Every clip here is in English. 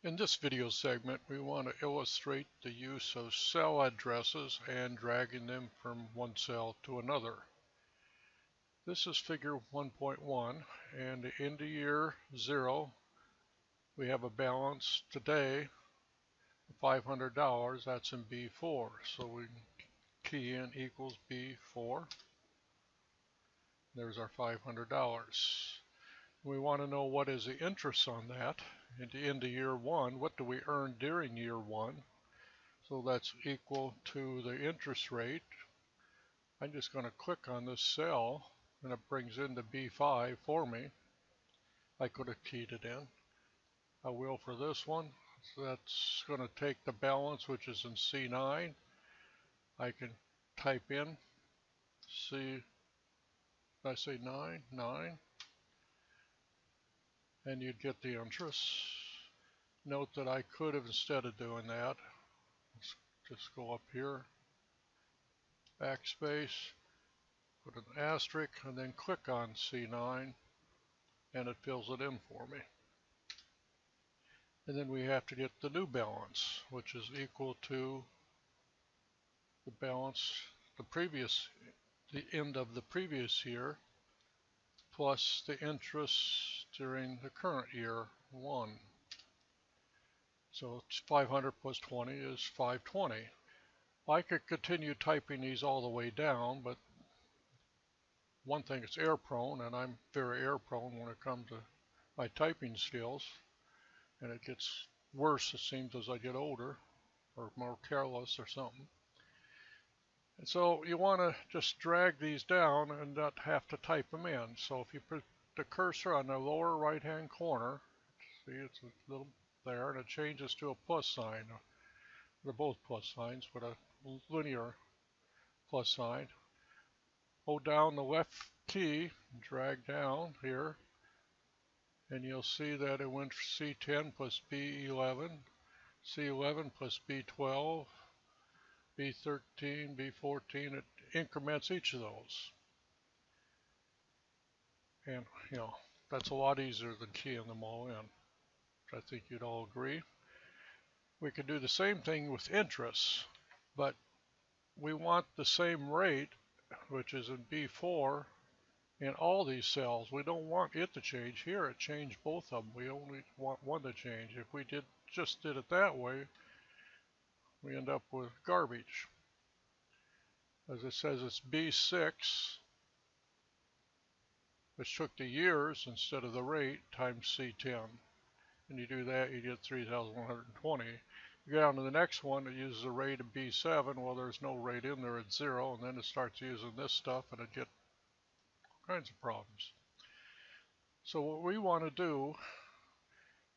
In this video segment, we want to illustrate the use of cell addresses and dragging them from one cell to another. This is figure 1.1, and in the year 0, we have a balance today of $500. That's in B4. So we key in equals B4. There's our $500. We want to know what is the interest on that. Into year 1, what do we earn during year 1? So that's equal to the interest rate. I'm just going to click on this cell and it brings in the B5 for me. I could have keyed it in. I will for this one. So that's going to take the balance, which is in C9. I can type in C, I say 9, 9, and you'd get the interest. Note that I could have, instead of doing that, let's just go up here, backspace, put an asterisk, and then click on C9, and it fills it in for me. And then we have to get the new balance, which is equal to the balance the end of the previous year, plus the interest during the current year 1. So it's 500 plus 20 is 520. I could continue typing these all the way down, but one thing, it's error prone, and I'm very error prone when it comes to my typing skills, and it gets worse, it seems, as I get older or more careless or something. And so you want to just drag these down and not have to type them in. So if you put the cursor on the lower right hand corner, see it's a little there, and it changes to a plus sign. They're both plus signs with a linear plus sign. Hold down the left key and drag down here, and you'll see that it went C10 plus B11, C11 plus B12, B13, B14. It increments each of those. And, that's a lot easier than keying them all in. I think you'd all agree. We could do the same thing with interest, but we want the same rate, which is in B4, in all these cells. We don't want it to change. Here it changed both of them. We only want one to change. If we just did it that way, we end up with garbage. As it says, it's B6, which took the years instead of the rate, times C10. And you do that, you get 3,120. You go down to the next one, it uses a rate of B7. Well, there's no rate in there, it's 0, and then it starts using this stuff, and it gets all kinds of problems. So what we want to do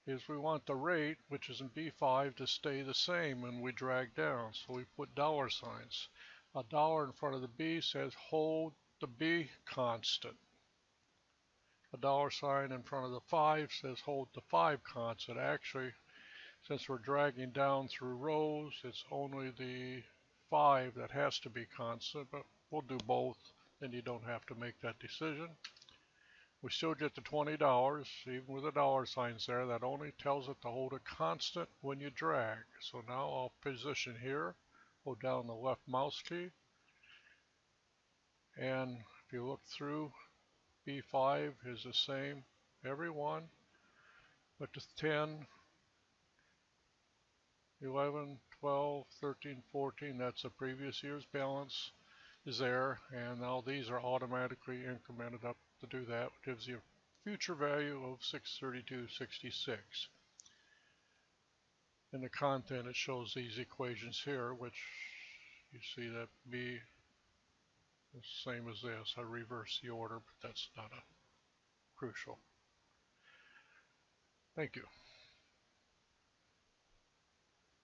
is we want the rate, which is in B5, to stay the same when we drag down. So we put dollar signs. A dollar in front of the B says hold the B constant. A dollar sign in front of the 5 says hold the 5 constant. Actually, since we're dragging down through rows, it's only the 5 that has to be constant, but we'll do both, and you don't have to make that decision. We still get the $20, even with the dollar signs there. That only tells it to hold a constant when you drag. So now I'll position here, hold down the left mouse key, and if you look through, B5 is the same every one, but the 10, 11, 12, 13, 14, that's the previous year's balance, is there, and now these are automatically incremented up to do that, which gives you a future value of 632.66. In the content, it shows these equations here, which you see that B is the same as this. I reverse the order, but that's not crucial. Thank you.